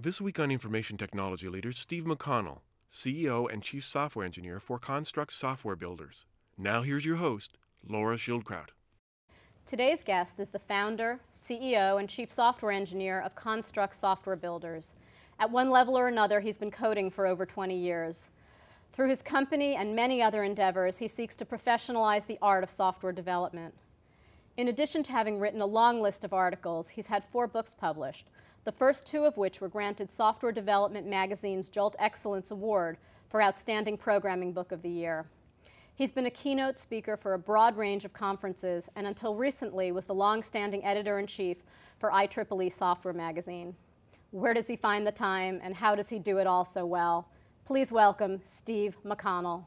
This week on Information Technology Leaders, Steve Mcconnell, CEO and Chief Software Engineer for Construx Software Builders. Now here's your host, Laura Schildkraut. Today's guest is the founder, CEO, and Chief Software Engineer of Construx Software Builders. At one level or another, he's been coding for over 20 years. Through his company and many other endeavors, he seeks to professionalize the art of software development. In addition to having written a long list of articles, he's had 4 books published, the first 2 of which were granted Software Development Magazine's Jolt Excellence Award for Outstanding Programming Book of the Year. He's been a keynote speaker for a broad range of conferences, and until recently was the long-standing editor-in-chief for IEEE Software Magazine. Where does he find the time, and how does he do it all so well? Please welcome Steve Mcconnell.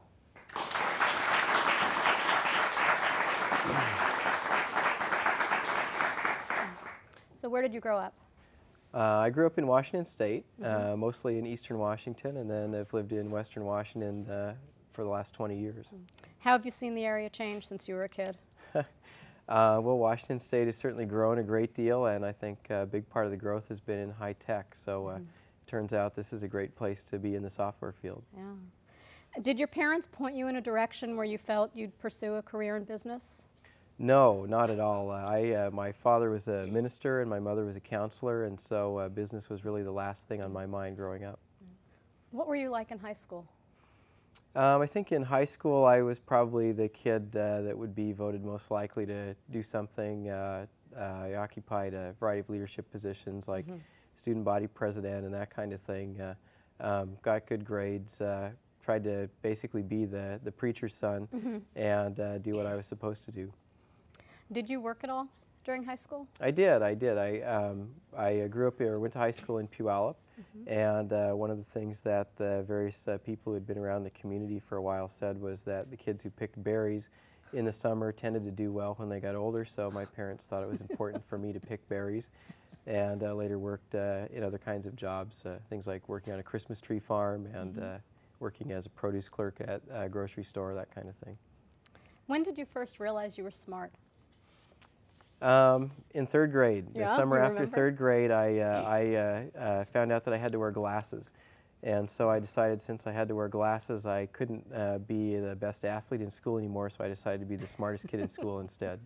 So where did you grow up? I grew up in Washington State, mostly in eastern Washington, and then I've lived in western Washington for the last 20 years. How have you seen the area change since you were a kid? Well, Washington State has certainly grown a great deal, and I think a big part of the growth has been in high tech, so it turns out this is a great place to be in the software field. Yeah. Did your parents point you in a direction where you felt you'd pursue a career in business? No, not at all. My father was a minister and my mother was a counselor, and so business was really the last thing on my mind growing up. What were you like in high school? I think in high school I was probably the kid that would be voted most likely to do something. I occupied a variety of leadership positions like student body president and that kind of thing. Got good grades, tried to basically be the preacher's son and do what I was supposed to do. Did you work at all during high school? I did. I grew up here, went to high school in Puyallup, and one of the things that the various people who had been around the community for a while said was that the kids who picked berries in the summer tended to do well when they got older, so my parents thought it was important for me to pick berries, and later worked in other kinds of jobs, things like working on a Christmas tree farm and working as a produce clerk at a grocery store, that kind of thing. When did you first realize you were smart? In 3rd grade. Yeah, the summer after remember? 3rd grade, I found out that I had to wear glasses. And so I decided since I had to wear glasses, I couldn't be the best athlete in school anymore, so I decided to be the smartest kid in school instead.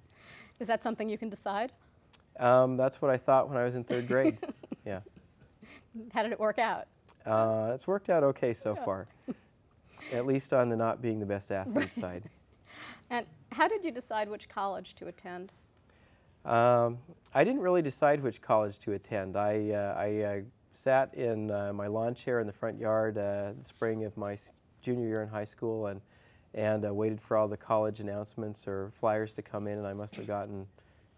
Is that something you can decide? That's what I thought when I was in 3rd grade. Yeah. How did it work out? It's worked out okay so far, at least on the not being the best athlete side. And how did you decide which college to attend? I didn't really decide which college to attend. I sat in my lawn chair in the front yard the spring of my junior year in high school and waited for all the college announcements or flyers to come in, and I must have gotten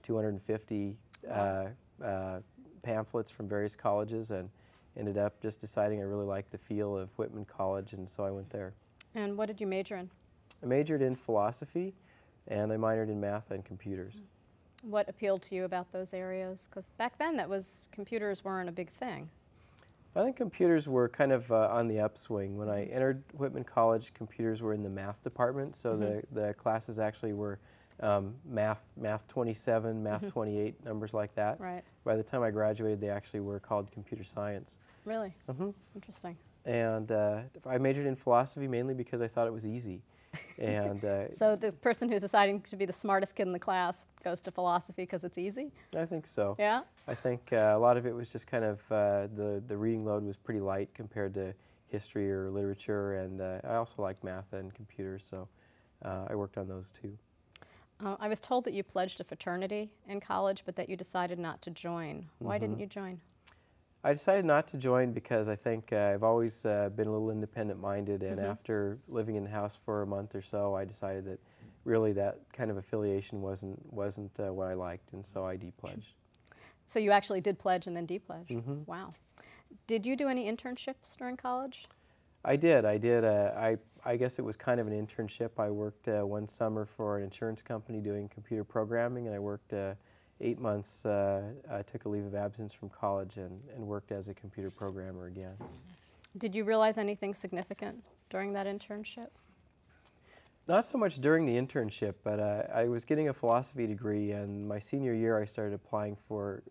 250 pamphlets from various colleges and ended up just deciding I really liked the feel of Whitman College, and so I went there. And what did you major in? I majored in philosophy, and I minored in math and computers. What appealed to you about those areas? Because back then computers weren't a big thing. I think computers were kind of on the upswing. When I entered Whitman College, computers were in the math department, so the classes actually were math 27, math 28, numbers like that. Right. By the time I graduated, they actually were called computer science. Really? Interesting. And I majored in philosophy mainly because I thought it was easy. And so the person who's deciding to be the smartest kid in the class goes to philosophy because it's easy? I think so. Yeah? I think a lot of it was just kind of the reading load was pretty light compared to history or literature, and I also like math and computers, so I worked on those too. I was told that you pledged a fraternity in college, but that you decided not to join. Why didn't you join? I decided not to join because I think I've always been a little independent-minded, and after living in the house for a month or so, I decided that really that kind of affiliation wasn't what I liked, and so I de-pledged. So you actually did pledge and then de-pledge? Wow. Did you do any internships during college? I did. I guess it was kind of an internship. I worked one summer for an insurance company doing computer programming, and I worked 8 months, I took a leave of absence from college and worked as a computer programmer again. Did you realize anything significant during that internship? Not so much during the internship, but I was getting a philosophy degree, and my senior year I started applying for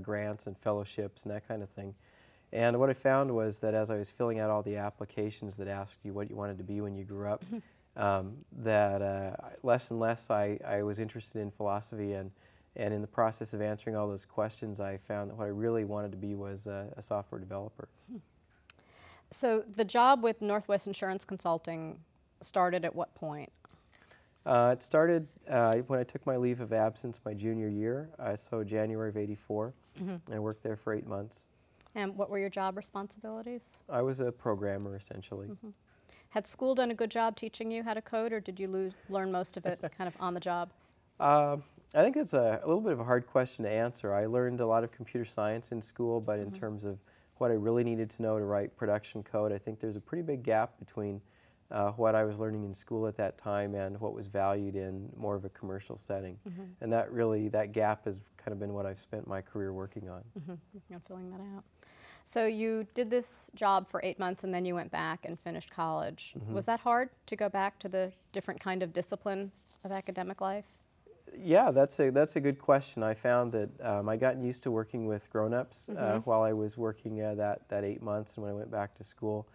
grants and fellowships and that kind of thing. And what I found was that as I was filling out all the applications that asked you what you wanted to be when you grew up, less and less I was interested in philosophy, and in the process of answering all those questions, I found that what I really wanted to be was a software developer. So the job with Northwest Insurance Consulting started at what point? It started when I took my leave of absence my junior year, so January of '84. I worked there for 8 months. And what were your job responsibilities? I was a programmer, essentially. Had school done a good job teaching you how to code, or did you learn most of it kind of on the job? I think it's a little bit of a hard question to answer. I learned a lot of computer science in school, but in terms of what I really needed to know to write production code, I think there's a pretty big gap between what I was learning in school at that time and what was valued in more of a commercial setting. And that gap has kind of been what I've spent my career working on. I'm filling that out. So you did this job for 8 months and then you went back and finished college. Was that hard to go back to the different kind of discipline of academic life? Yeah, that's a good question. I found that I'd gotten used to working with grown-ups while I was working that 8 months, and when I went back to school,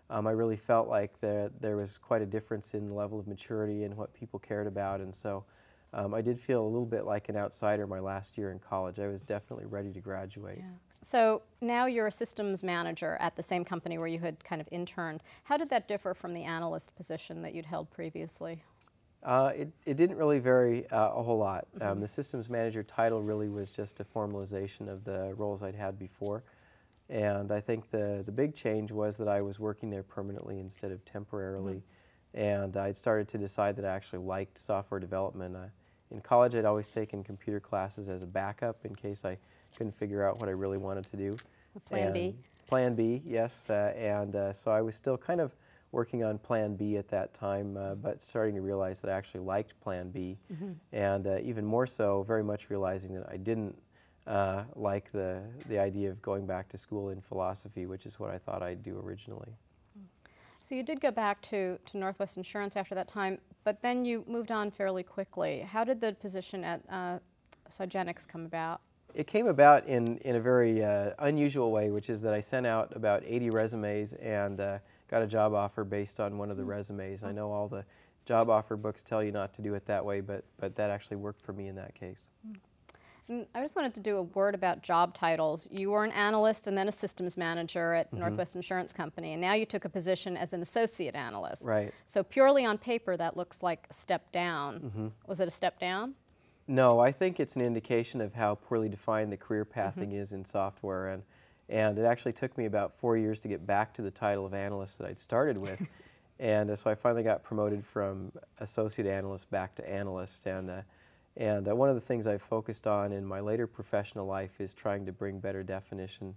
I really felt like there was quite a difference in the level of maturity and what people cared about, and so I did feel a little bit like an outsider my last year in college. I was definitely ready to graduate. Yeah. So now you're a systems manager at the same company where you had kind of interned. How did that differ from the analyst position that you'd held previously? It didn't really vary a whole lot. The systems manager title really was just a formalization of the roles I'd had before. And I think the big change was that I was working there permanently instead of temporarily. And I'd started to decide that I actually liked software development. In college, I'd always taken computer classes as a backup in case I couldn't figure out what I really wanted to do. Plan B? Plan B, yes. So I was still kind of working on Plan B at that time, but starting to realize that I actually liked Plan B. And even more so, very much realizing that I didn't like the idea of going back to school in philosophy, which is what I thought I'd do originally. So you did go back to Northwest Insurance after that time, but then you moved on fairly quickly. How did the position at Sygenics come about? It came about in a very unusual way, which is that I sent out about 80 resumes and got a job offer based on one of the resumes. I know all the job offer books tell you not to do it that way, but that actually worked for me in that case. And I just wanted to do a word about job titles. You were an analyst and then a systems manager at Northwest Insurance Company, and now you took a position as an associate analyst. Right. So purely on paper, that looks like a step down. Was it a step down? No, I think it's an indication of how poorly defined the career pathing is in software, and it actually took me about 4 years to get back to the title of analyst that I'd started with. And so I finally got promoted from associate analyst back to analyst, and one of the things I've focused on in my later professional life is trying to bring better definition,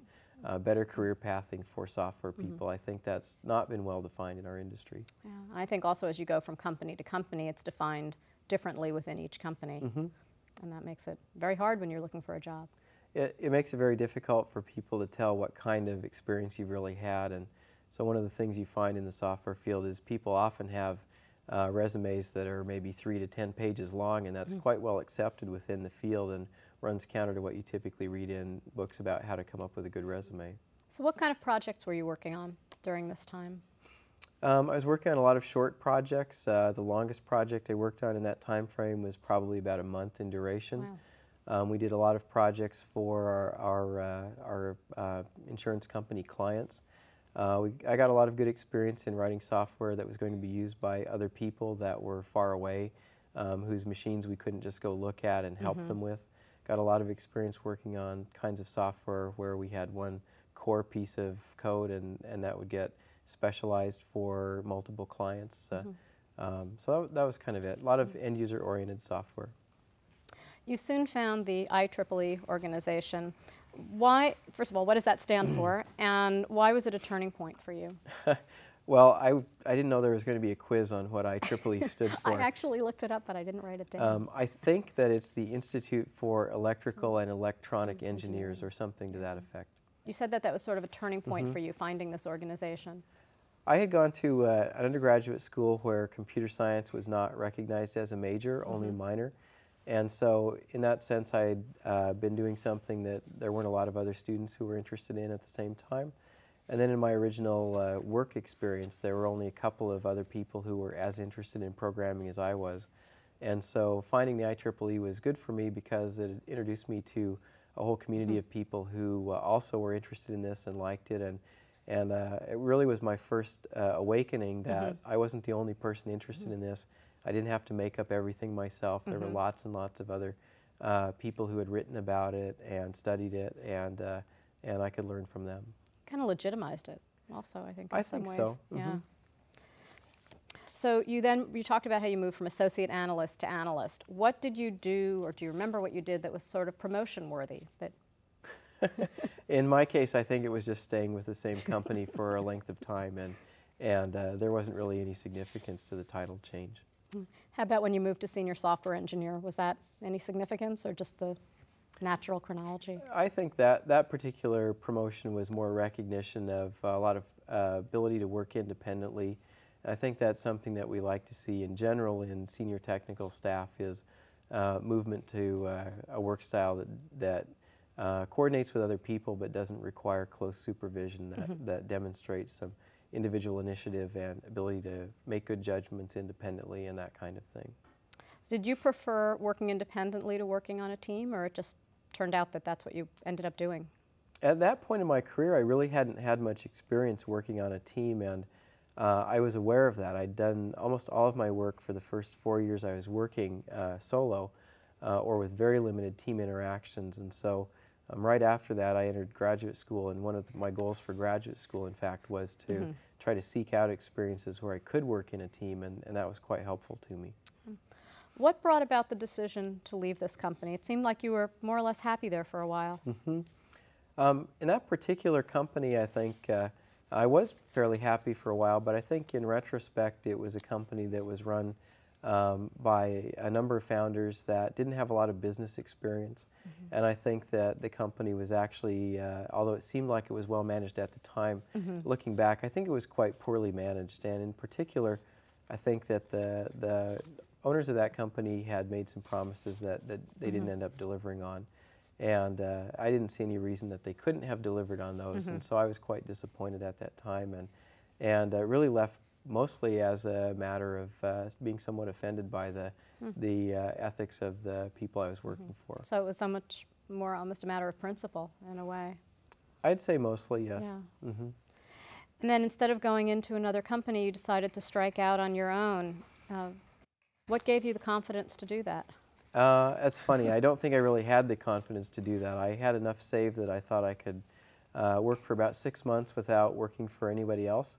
better career pathing for software people. I think that's not been well defined in our industry. Yeah, I think also as you go from company to company, it's defined differently within each company. And that makes it very hard when you're looking for a job. It makes it very difficult for people to tell what kind of experience you've really had. And so one of the things you find in the software field is people often have resumes that are maybe 3 to 10 pages long, and that's quite well accepted within the field and runs counter to what you typically read in books about how to come up with a good resume. So what kind of projects were you working on during this time? I was working on a lot of short projects. The longest project I worked on in that time frame was probably about a month in duration. Wow. We did a lot of projects for our insurance company clients. I got a lot of good experience in writing software that was going to be used by other people that were far away, whose machines we couldn't just go look at and help them with. Got a lot of experience working on kinds of software where we had one core piece of code and that would get specialized for multiple clients. So that was kind of it. A lot of end-user oriented software. You soon found the IEEE organization. Why, first of all, what does that stand for, and why was it a turning point for you? Well, I didn't know there was going to be a quiz on what IEEE stood for. I actually looked it up, but I didn't write it down. I think that it's the Institute for Electrical and Electronic Engineers or something to that effect. You said that was sort of a turning point for you, finding this organization. I had gone to an undergraduate school where computer science was not recognized as a major, only a minor. And so in that sense, I had been doing something that there weren't a lot of other students who were interested in at the same time. And then in my original work experience, there were only a couple of other people who were as interested in programming as I was. And so finding the IEEE was good for me because it introduced me to a whole community of people who also were interested in this and liked it. And it really was my first awakening that I wasn't the only person interested in this. I didn't have to make up everything myself. There were lots and lots of other people who had written about it and studied it, and I could learn from them. Kind of legitimized it also, I think, in some ways. So. Yeah. So you talked about how you moved from associate analyst to analyst. What did you do, or do you remember what you did that was sort of promotion worthy? In my case, I think it was just staying with the same company for a length of time, and there wasn't really any significance to the title change. How about when you moved to senior software engineer? Was that any significance, or just the natural chronology? I think that particular promotion was more recognition of a lot of ability to work independently. I think that's something that we like to see in general in senior technical staff is movement to a work style that coordinates with other people but doesn't require close supervision, that demonstrates some individual initiative and ability to make good judgments independently and that kind of thing. Did you prefer working independently to working on a team, or it just turned out that that's what you ended up doing? At that point in my career, I really hadn't had much experience working on a team, and I was aware of that. I'd done almost all of my work for the first 4 years I was working solo or with very limited team interactions, and so right after that I entered graduate school, and one of my goals for graduate school, in fact, was to try to seek out experiences where I could work in a team, and that was quite helpful to me. What brought about the decision to leave this company? It seemed like you were more or less happy there for a while. In that particular company, I think I was fairly happy for a while, but I think in retrospect it was a company that was run by a number of founders that didn't have a lot of business experience. And I think that the company was actually, although it seemed like it was well managed at the time, looking back, I think it was quite poorly managed. And in particular, I think that the owners of that company had made some promises that they didn't end up delivering on. And I didn't see any reason that they couldn't have delivered on those, and so I was quite disappointed at that time, and really left mostly as a matter of being somewhat offended by the ethics of the people I was working for. So it was so much more almost a matter of principle in a way. I'd say mostly, yes. Yeah. And then instead of going into another company, you decided to strike out on your own. What gave you the confidence to do that? That's funny. I don't think I really had the confidence to do that. I had enough saved that I thought I could work for about 6 months without working for anybody else.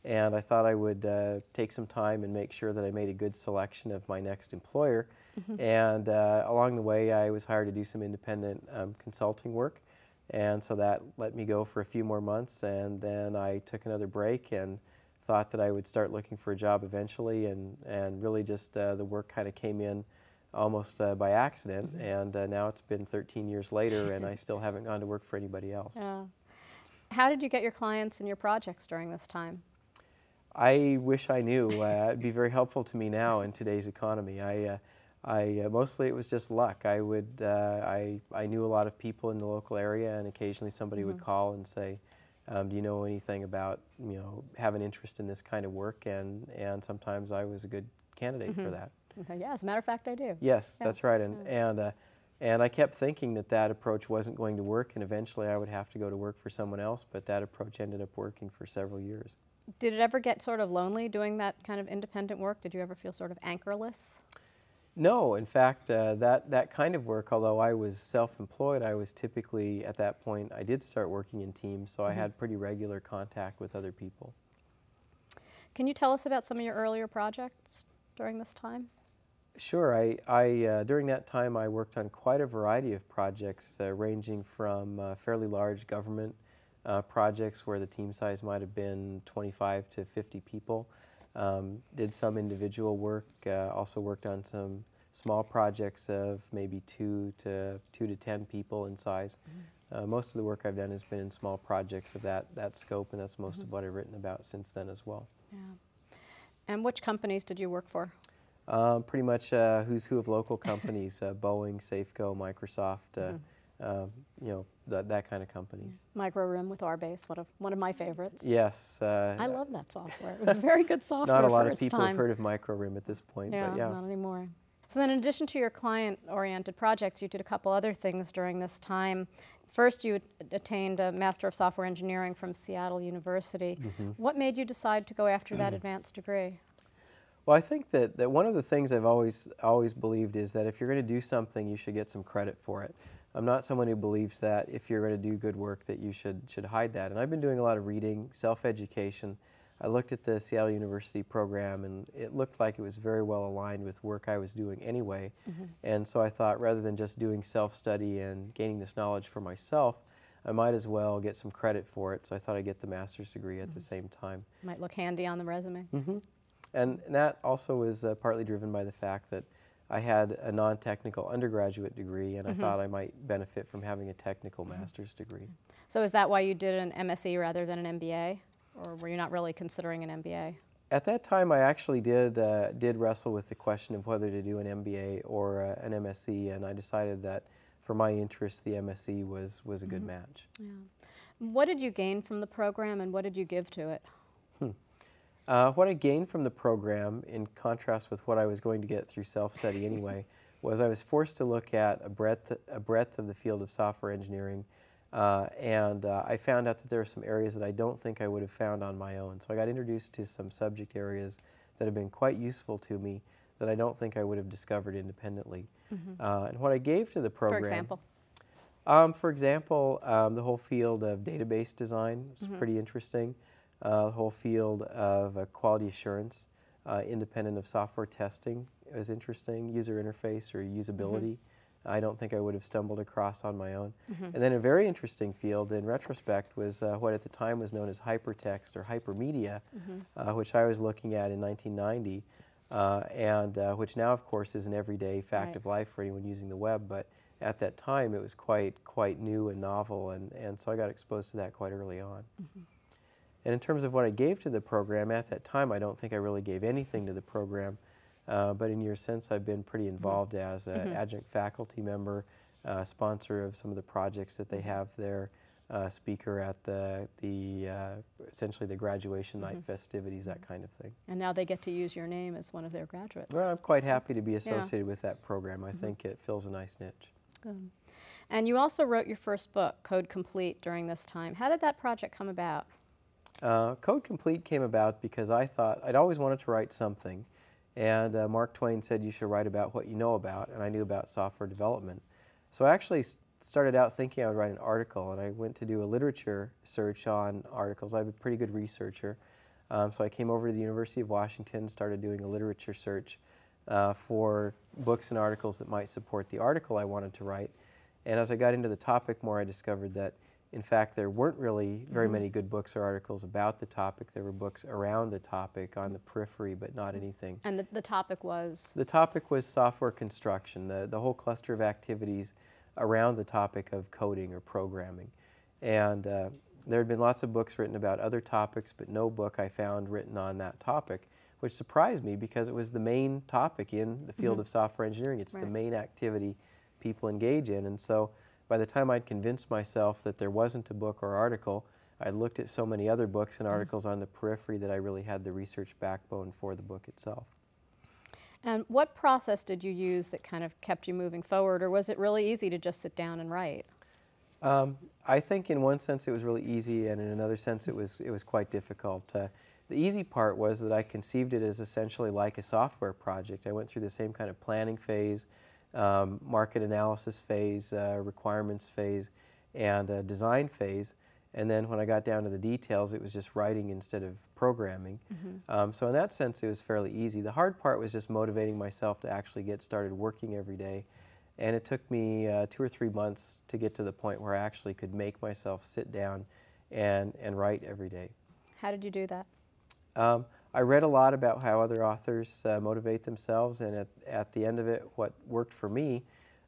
And I thought I would take some time and make sure that I made a good selection of my next employer. And along the way, I was hired to do some independent consulting work. And so that let me go for a few more months. And then I took another break and thought that I would start looking for a job eventually. And really just the work kind of came in almost by accident, and now it's been 13 years later and I still haven't gone to work for anybody else. Yeah. How did you get your clients and your projects during this time? I wish I knew. It'd be very helpful to me now in today's economy. Mostly it was just luck. I knew a lot of people in the local area, and occasionally somebody would call and say, do you know anything about, have an interest in this kind of work, and sometimes I was a good candidate for that. Yeah, as a matter of fact, I do. Yes, that's right, and I kept thinking that approach wasn't going to work, and eventually I would have to go to work for someone else, but that approach ended up working for several years. Did it ever get sort of lonely doing that kind of independent work? Did you ever feel sort of anchorless? No, in fact, that kind of work, although I was self-employed, I was typically, at that point, I did start working in teams, so I had pretty regular contact with other people. Can you tell us about some of your earlier projects during this time? Sure. During that time, I worked on quite a variety of projects, ranging from fairly large government projects where the team size might have been 25 to 50 people. Did some individual work, also worked on some small projects of maybe 2 to 10 people in size. Most of the work I've done has been in small projects of that scope, and that's most of what I've written about since then as well. Yeah. And which companies did you work for? Pretty much who's who of local companies, Boeing, Safeco, Microsoft, that kind of company. Micro-Room with RBase, one of my favorites. Yes. I love that software. It was very good software Not a lot for of its people time. have heard of Micro-Room at this point, Yeah, but yeah. not anymore. So then in addition to your client-oriented projects, you did a couple other things during this time. First, you attained a Master of Software Engineering from Seattle University. What made you decide to go after that advanced degree? Well, I think that one of the things I've always believed is that if you're going to do something, you should get some credit for it. I'm not someone who believes that if you're going to do good work that you should hide that. And I've been doing a lot of reading, self-education. I looked at the Seattle University program, and it looked like it was very well aligned with work I was doing anyway. And so I thought, rather than just doing self-study and gaining this knowledge for myself, I might as well get some credit for it. So I thought I'd get the master's degree at the same time. Might look handy on the resume. And that also was partly driven by the fact that I had a non-technical undergraduate degree, and I thought I might benefit from having a technical master's degree. So is that why you did an MSc rather than an MBA? Or were you not really considering an MBA? At that time, I actually did wrestle with the question of whether to do an MBA or an MSc, and I decided that for my interest, the MSc was a good match. Yeah. What did you gain from the program, and what did you give to it? What I gained from the program, in contrast with what I was going to get through self-study anyway, was I was forced to look at a breadth of the field of software engineering, and I found out that there are some areas that I don't think I would have found on my own. So I got introduced to some subject areas that have been quite useful to me that I don't think I would have discovered independently. And what I gave to the program... For example, the whole field of database design was pretty interesting. The whole field of quality assurance, independent of software testing, is interesting. User interface or usability, I don't think I would have stumbled across on my own. And then a very interesting field, in retrospect, was what at the time was known as hypertext or hypermedia, which I was looking at in 1990, and which now, of course, is an everyday fact of life for anyone using the web. But at that time, it was quite new and novel, and so I got exposed to that quite early on. And in terms of what I gave to the program, at that time, I don't think I really gave anything to the program. But in years since, I've been pretty involved as an adjunct faculty member, sponsor of some of the projects that they have there, speaker at essentially the graduation night festivities, that kind of thing. And now they get to use your name as one of their graduates. Well, I'm quite happy to be associated with that program. I think it fills a nice niche. Good. And you also wrote your first book, Code Complete, during this time. How did that project come about? Code Complete came about because I thought I'd always wanted to write something, and Mark Twain said you should write about what you know about, and I knew about software development. So I actually started out thinking I would write an article, and I went to do a literature search on articles. I'm a pretty good researcher, so I came over to the University of Washington, started doing a literature search for books and articles that might support the article I wanted to write. And as I got into the topic more, I discovered that in fact, there weren't really very many good books or articles about the topic. There were books around the topic on the periphery, but not anything. And the topic was? The topic was software construction, the whole cluster of activities around the topic of coding or programming. And there had been lots of books written about other topics, but no book I found written on that topic, which surprised me because it was the main topic in the field of software engineering. It's the main activity people engage in. And so by the time I'd convinced myself that there wasn't a book or article, I looked at so many other books and articles on the periphery that I really had the research backbone for the book itself. And what process did you use that kind of kept you moving forward, or was it really easy to just sit down and write? I think in one sense it was really easy, and in another sense it was quite difficult. The easy part was that I conceived it as essentially like a software project. I went through the same kind of planning phase, market analysis phase, requirements phase, and design phase. And then when I got down to the details, it was just writing instead of programming. So in that sense, it was fairly easy. The hard part was just motivating myself to actually get started working every day. And it took me 2 or 3 months to get to the point where I actually could make myself sit down and write every day. How did you do that? I read a lot about how other authors motivate themselves, and at the end of it, what worked for me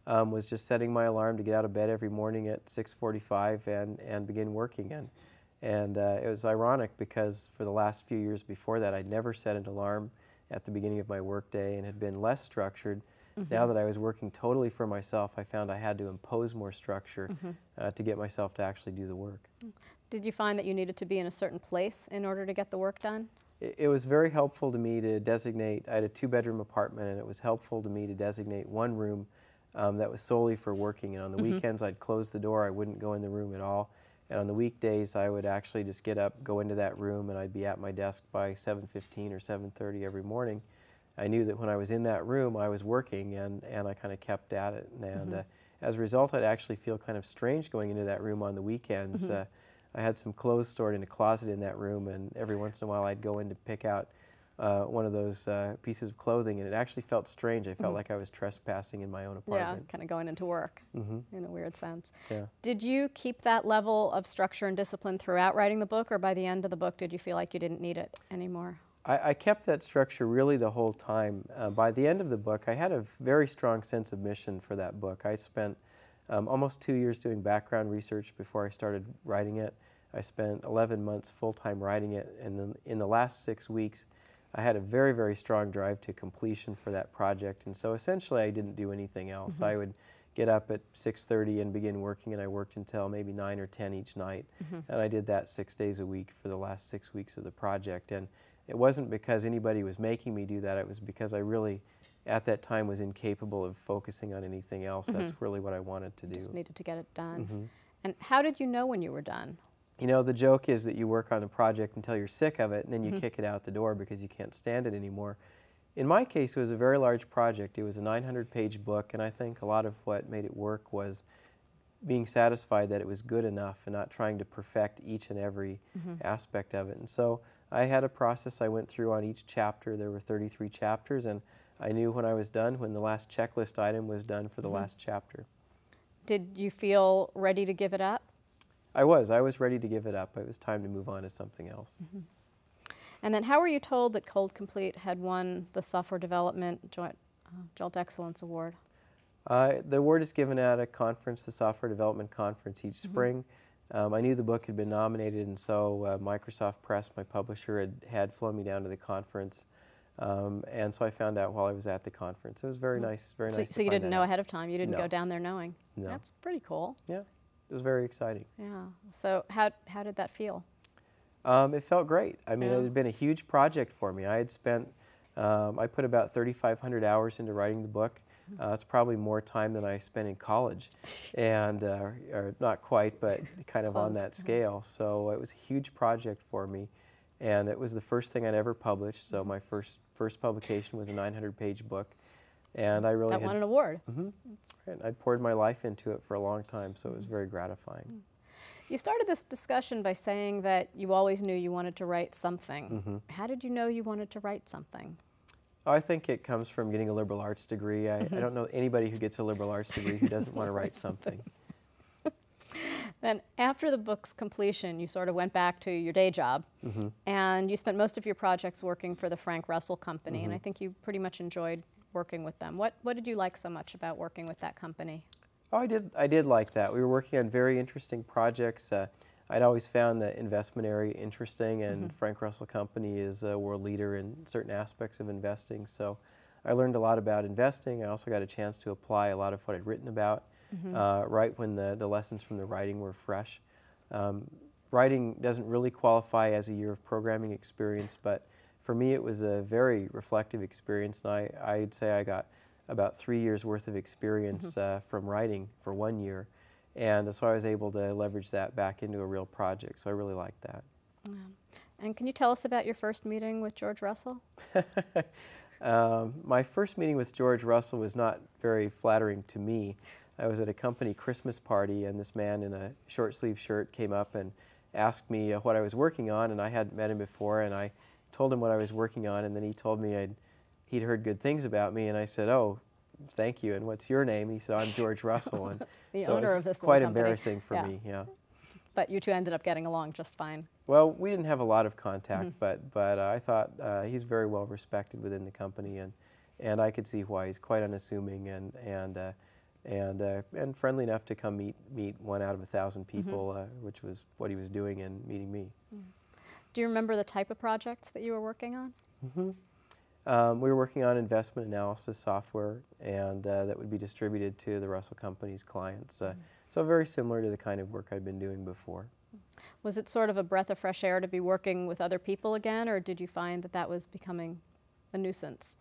was just setting my alarm to get out of bed every morning at 6:45 and begin working. And it was ironic because for the last few years before that, I'd never set an alarm at the beginning of my workday and had been less structured. Now that I was working totally for myself, I found I had to impose more structure to get myself to actually do the work. Did you find that you needed to be in a certain place in order to get the work done? It was very helpful to me to designate, I had a 2-bedroom apartment, and it was helpful to me to designate one room that was solely for working. And on the weekends, I'd close the door, I wouldn't go in the room at all. And on the weekdays, I would actually just get up, go into that room, and I'd be at my desk by 7:15 or 7:30 every morning. I knew that when I was in that room, I was working, and I kind of kept at it. And as a result, I'd actually feel kind of strange going into that room on the weekends. I had some clothes stored in a closet in that room, and every once in a while I'd go in to pick out one of those pieces of clothing, and it actually felt strange. I felt like I was trespassing in my own apartment. Yeah, kind of going into work in a weird sense. Yeah. Did you keep that level of structure and discipline throughout writing the book, or by the end of the book did you feel like you didn't need it anymore? I kept that structure really the whole time. By the end of the book, I had a very strong sense of mission for that book. I spent almost 2 years doing background research before I started writing it. I spent 11 months full-time writing it, and then in the last 6 weeks, I had a very, very strong drive to completion for that project, and so essentially I didn't do anything else. I would get up at 6:30 and begin working, and I worked until maybe 9 or 10 each night, and I did that 6 days a week for the last 6 weeks of the project. And it wasn't because anybody was making me do that, it was because I really, at that time, was incapable of focusing on anything else. That's really what I wanted to do. Just needed to get it done. And how did you know when you were done? You know, the joke is that you work on a project until you're sick of it, and then you kick it out the door because you can't stand it anymore. In my case, it was a very large project. It was a 900-page book, and I think a lot of what made it work was being satisfied that it was good enough and not trying to perfect each and every aspect of it. And so I had a process I went through on each chapter. There were 33 chapters, and I knew when I was done, when the last checklist item was done for the last chapter. Did you feel ready to give it up? I was ready to give it up. It was time to move on to something else. And then how were you told that Cold Complete had won the Software Development Jolt Excellence Award? The award is given at a conference, the Software Development Conference, each spring. I knew the book had been nominated, and so Microsoft Press, my publisher, had flown me down to the conference. And so I found out while I was at the conference. It was very nice, very nice. So you didn't know ahead of time? You didn't go down there knowing? No. That's pretty cool. Yeah, it was very exciting. Yeah. So how did that feel? It felt great. I mean, it had been a huge project for me. I had spent, I put about 3,500 hours into writing the book. It's probably more time than I spent in college, and or not quite, but kind of on that scale. So it was a huge project for me, and it was the first thing I'd ever published. So my first publication was a 900-page book, and I really that won an award. That's right. I'd poured my life into it for a long time, so it was very gratifying. You started this discussion by saying that you always knew you wanted to write something. How did you know you wanted to write something? I think it comes from getting a liberal arts degree. I don't know anybody who gets a liberal arts degree who doesn't want to write something. Then after the book's completion, you sort of went back to your day job, and you spent most of your projects working for the Frank Russell Company, and I think you pretty much enjoyed working with them. What did you like so much about working with that company? Oh, I did like that. We were working on very interesting projects. I'd always found the investment area interesting, and Frank Russell Company is a world leader in certain aspects of investing. So I learned a lot about investing. I also got a chance to apply a lot of what I'd written about right when the lessons from the writing were fresh. Writing doesn't really qualify as a year of programming experience, but for me it was a very reflective experience, and I'd say I got about 3 years worth of experience from writing for 1 year. And so I was able to leverage that back into a real project, so I really liked that. And can you tell us about your first meeting with George Russell? My first meeting with George Russell was not very flattering to me. I was at a company Christmas party, and this man in a short-sleeved shirt came up and asked me what I was working on, and I hadn't met him before, and I told him what I was working on, and then he told me he'd heard good things about me, and I said, "Oh, thank you, and what's your name?" And he said, "I'm George Russell." And the so owner it of this was quite company. embarrassing for me, yeah. But you two ended up getting along just fine. Well, we didn't have a lot of contact, but I thought he's very well respected within the company, and I could see why. He's quite unassuming and friendly enough to come meet 1 out of 1,000 people, which was what he was doing in meeting me. Do you remember the type of projects that you were working on? We were working on investment analysis software, and that would be distributed to the Russell Company's clients. So very similar to the kind of work I'd been doing before. Was it sort of a breath of fresh air to be working with other people again, or did you find that that was becoming a nuisance?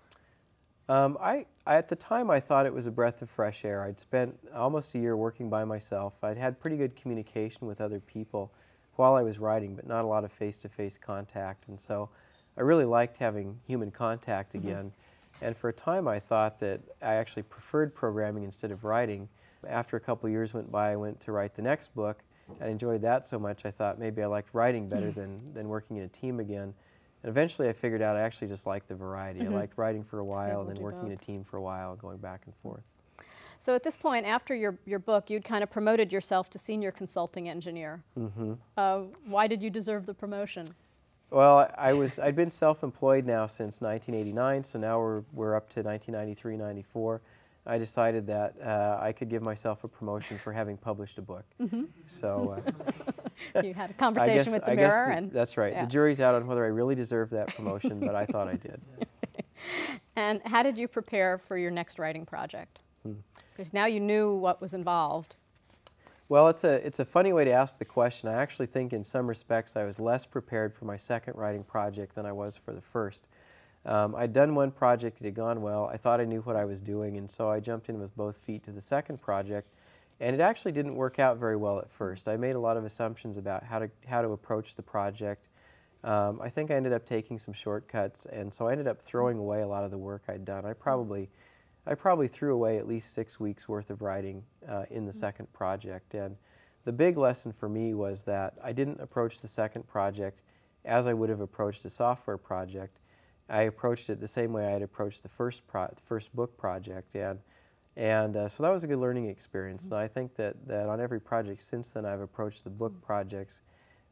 At the time, I thought it was a breath of fresh air. I'd spent almost a year working by myself. I'd had pretty good communication with other people while I was writing, but not a lot of face-to-face contact. And so I really liked having human contact again. And for a time, I thought that I actually preferred programming instead of writing. After a couple years went by, I went to write the next book. I enjoyed that so much, I thought maybe I liked writing better than working in a team again. And eventually I figured out I actually just liked the variety. I liked writing for a while, and then working in a team for a while, and going back and forth. So at this point, after your book, you'd kind of promoted yourself to senior consulting engineer. Why did you deserve the promotion? Well, I'd been self-employed now since 1989, so now we're up to 1993, 94. I decided that I could give myself a promotion for having published a book. So you had a conversation with the mirror, and that's right. Yeah. The jury's out on whether I really deserved that promotion, but I thought I did. And how did you prepare for your next writing project? Because now you knew what was involved. Well, it's a funny way to ask the question. I actually think in some respects I was less prepared for my second writing project than I was for the first. I'd done one project, it had gone well, I thought I knew what I was doing, and so I jumped in with both feet to the second project, and it actually didn't work out very well at first. I made a lot of assumptions about how to approach the project. I think I ended up taking some shortcuts, and so I ended up throwing away a lot of the work I'd done. I probably threw away at least 6 weeks worth of writing in the second project, and the big lesson for me was that I didn't approach the second project as I would have approached a software project. I approached it the same way I had approached the first book project, and so that was a good learning experience. And I think that on every project since then, I've approached the book projects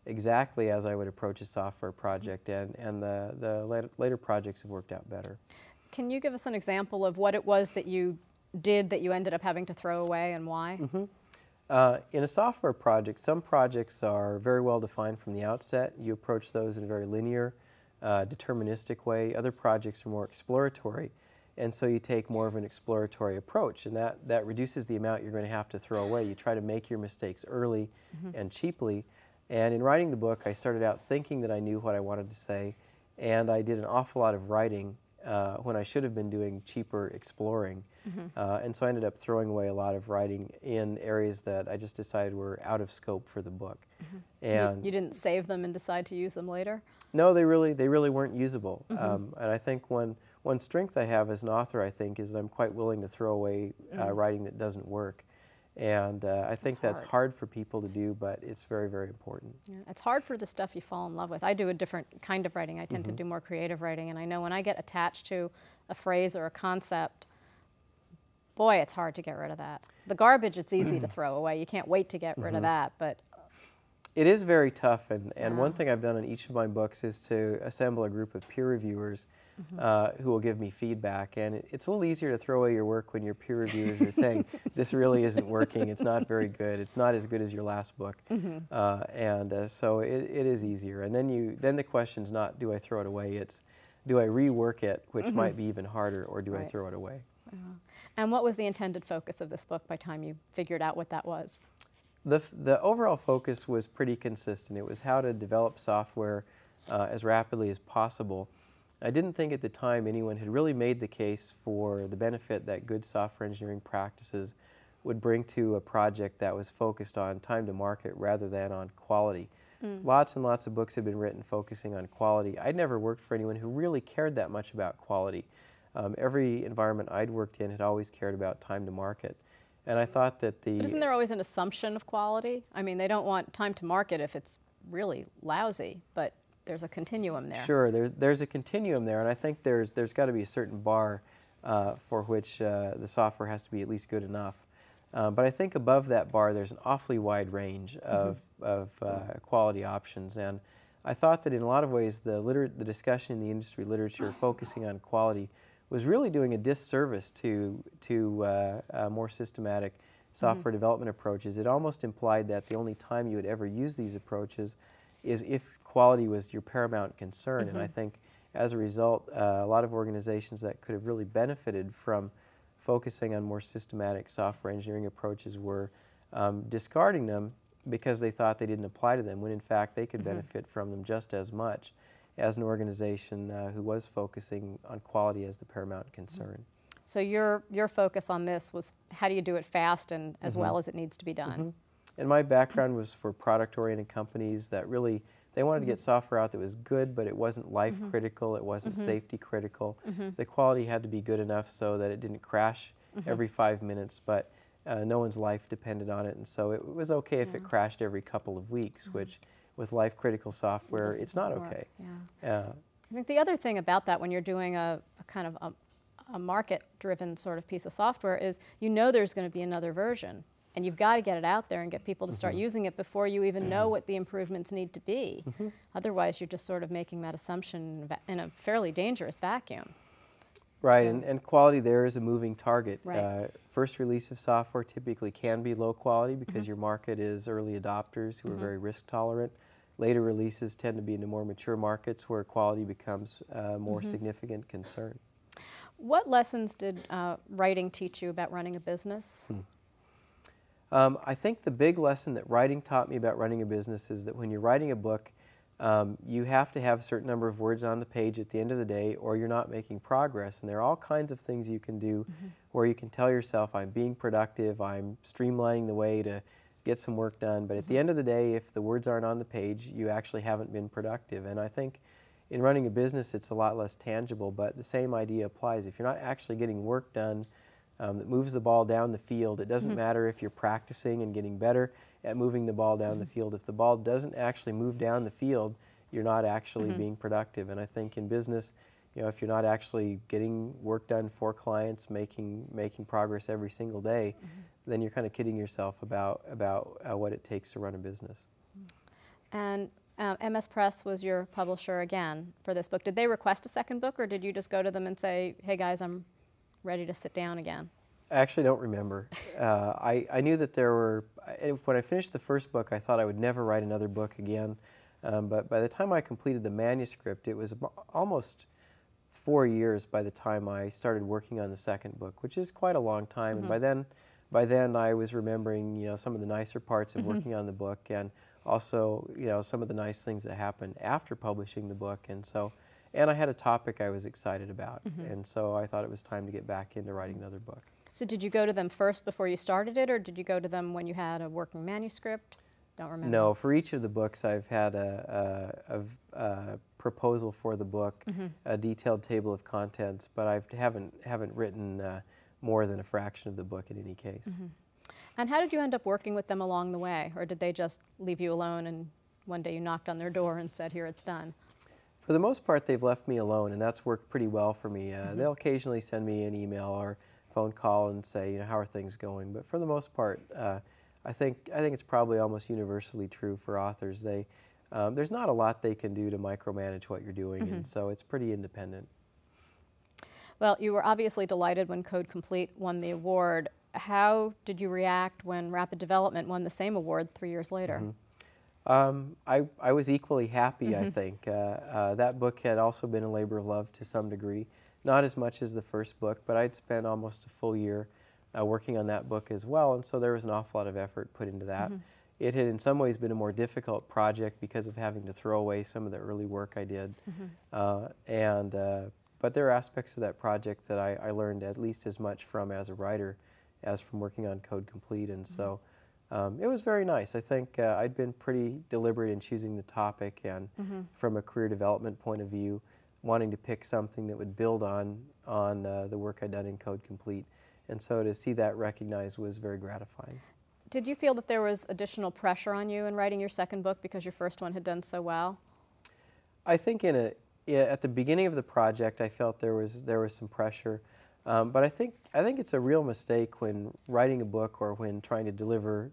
exactly as I would approach a software project, and the later projects have worked out better. Can you give us an example of what it was that you did that you ended up having to throw away, and why? In a software project, some projects are very well defined from the outset. You approach those in a very linear, deterministic way. Other projects are more exploratory, and so you take more of an exploratory approach, and that reduces the amount you're going to have to throw away. You try to make your mistakes early and cheaply, and in writing the book I started out thinking that I knew what I wanted to say, and I did an awful lot of writing when I should have been doing cheaper exploring, and so I ended up throwing away a lot of writing in areas that I just decided were out of scope for the book. And you didn't save them and decide to use them later? No, they really weren't usable. And I think one strength I have as an author, I think, is that I'm quite willing to throw away writing that doesn't work. And I think that's hard for people to do, but it's very, very important. Yeah, it's hard for the stuff you fall in love with. I do a different kind of writing. I tend to do more creative writing, and I know when I get attached to a phrase or a concept, boy, it's hard to get rid of that. The garbage, it's easy to throw away. You can't wait to get rid of that, but it is very tough, and one thing I've done in each of my books is to assemble a group of peer reviewers who will give me feedback, and it's a little easier to throw away your work when your peer reviewers are saying, this really isn't working, it's not very good, it's not as good as your last book, so it is easier. And then the question's not, do I throw it away, it's, do I rework it, which might be even harder, or do I throw it away? And what was the intended focus of this book by the time you figured out what that was? The overall focus was pretty consistent. It was how to develop software as rapidly as possible. I didn't think at the time anyone had really made the case for the benefit that good software engineering practices would bring to a project that was focused on time to market rather than on quality. Lots and lots of books had been written focusing on quality. I'd never worked for anyone who really cared that much about quality. Every environment I'd worked in had always cared about time to market. And I thought that But isn't there always an assumption of quality? I mean, they don't want time to market if it's really lousy, but there's a continuum there. Sure, there's a continuum there, and I think there's got to be a certain bar for which the software has to be at least good enough. But I think above that bar there's an awfully wide range of quality options, and I thought that in a lot of ways the discussion in the industry literature focusing on quality was really doing a disservice to more systematic software development approaches. It almost implied that the only time you would ever use these approaches is if quality was your paramount concern. And I think as a result, a lot of organizations that could have really benefited from focusing on more systematic software engineering approaches were discarding them because they thought they didn't apply to them, when in fact they could benefit from them just as much as an organization who was focusing on quality as the paramount concern. So your focus on this was how do you do it fast and as well as it needs to be done? And my background was for product-oriented companies that really, they wanted to get software out that was good, but it wasn't life-critical, it wasn't safety-critical. The quality had to be good enough so that it didn't crash every 5 minutes, but no one's life depended on it, and so it was okay if it crashed every couple of weeks, which with life-critical software, it's not okay. I think the other thing about that when you're doing a kind of a market-driven sort of piece of software is you know there's going to be another version, and you've got to get it out there and get people to start using it before you even know what the improvements need to be. Otherwise, you're just sort of making that assumption in a fairly dangerous vacuum. Right, So, and quality there is a moving target. Right. First release of software typically can be low quality because your market is early adopters who are very risk tolerant. Later releases tend to be into more mature markets where quality becomes a more significant concern. what lessons did writing teach you about running a business? I think the big lesson that writing taught me about running a business is that when you're writing a book, you have to have a certain number of words on the page at the end of the day or you're not making progress. And there are all kinds of things you can do where you can tell yourself, I'm being productive, I'm streamlining the way to get some work done. But at the end of the day, if the words aren't on the page, you actually haven't been productive. And I think in running a business, it's a lot less tangible, but the same idea applies. If you're not actually getting work done that moves the ball down the field, it doesn't matter if you're practicing and getting better at moving the ball down the field. If the ball doesn't actually move down the field, you're not actually being productive. And I think in business, you know, if you're not actually getting work done for clients, making progress every single day, then you're kind of kidding yourself about what it takes to run a business. And MS Press was your publisher again for this book. Did they request a second book, or did you just go to them and say, hey guys, I'm ready to sit down again? I actually don't remember. I knew that there were, when I finished the first book, I thought I would never write another book again. But by the time I completed the manuscript, it was almost 4 years by the time I started working on the second book, which is quite a long time. And by then I was remembering, you know, some of the nicer parts of working on the book, and also, you know, some of the nice things that happened after publishing the book. And I had a topic I was excited about, and so I thought it was time to get back into writing another book. So did you go to them first before you started it, or did you go to them when you had a working manuscript? Don't remember. No, for each of the books I've had a proposal for the book, a detailed table of contents, but I haven't written more than a fraction of the book in any case. And how did you end up working with them along the way, or did they just leave you alone and one day you knocked on their door and said, here, it's done? For the most part, they've left me alone, and that's worked pretty well for me. They'll occasionally send me an email or phone call and say, you know, how are things going? But for the most part, I think it's probably almost universally true for authors. There's not a lot they can do to micromanage what you're doing, and so it's pretty independent. Well, you were obviously delighted when Code Complete won the award. How did you react when Rapid Development won the same award 3 years later? I was equally happy, I think. That book had also been a labor of love to some degree. Not as much as the first book, but I'd spent almost a full year working on that book as well, and so there was an awful lot of effort put into that. It had in some ways been a more difficult project because of having to throw away some of the early work I did. But there are aspects of that project that I learned at least as much from as a writer as from working on Code Complete, and so it was very nice. I think I'd been pretty deliberate in choosing the topic, and from a career development point of view, wanting to pick something that would build on the work I'd done in Code Complete. And so to see that recognized was very gratifying. Did you feel that there was additional pressure on you in writing your second book because your first one had done so well? I think at the beginning of the project, I felt there was some pressure. But I think it's a real mistake when writing a book or when trying to deliver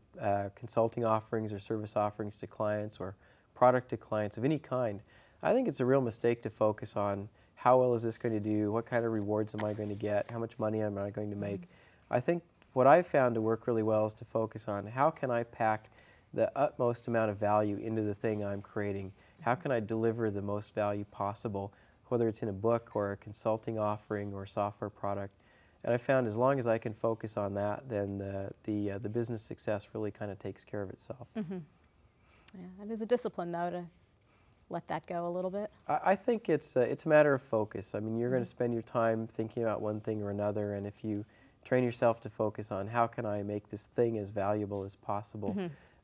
consulting offerings or service offerings to clients or product to clients of any kind. I think it's a real mistake to focus on how well is this going to do, what kind of rewards am I going to get, how much money am I going to make. I think what I've found to work really well is to focus on how can I pack the utmost amount of value into the thing I'm creating. How can I deliver the most value possible whether it's in a book or a consulting offering or software product. And I found as long as I can focus on that, then the business success really kind of takes care of itself. Mm-hmm. Yeah, it is a discipline, though, to let that go a little bit. I think it's a matter of focus. I mean, you're going to spend your time thinking about one thing or another, and if you train yourself to focus on how can I make this thing as valuable as possible.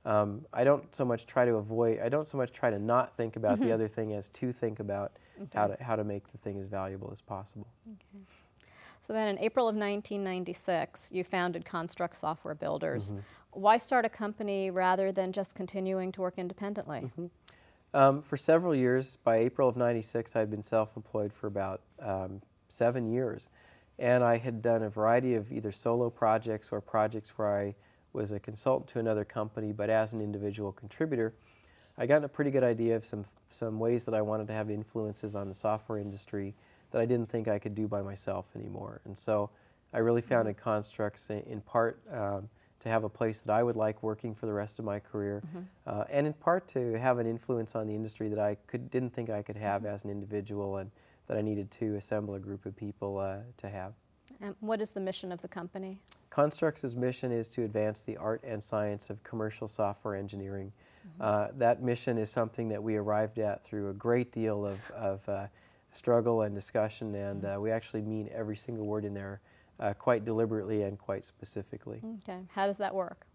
I don't so much try to not think about the other thing as to think about how to make the thing as valuable as possible. Okay. So then in April of 1996, you founded Construx Software Builders. Why start a company rather than just continuing to work independently? For several years, by April of '96, I'd been self-employed for about 7 years. And I had done a variety of either solo projects or projects where I was a consultant to another company, but as an individual contributor. I got a pretty good idea of some ways that I wanted to have influences on the software industry that I didn't think I could do by myself anymore. And so I really founded Construx in part to have a place that I would like working for the rest of my career, and in part to have an influence on the industry that I didn't think I could have as an individual, and that I needed to assemble a group of people to have. And what is the mission of the company? Construx's mission is to advance the art and science of commercial software engineering. That mission is something that we arrived at through a great deal of struggle and discussion, and we actually mean every single word in there quite deliberately and quite specifically. Okay. How does that work?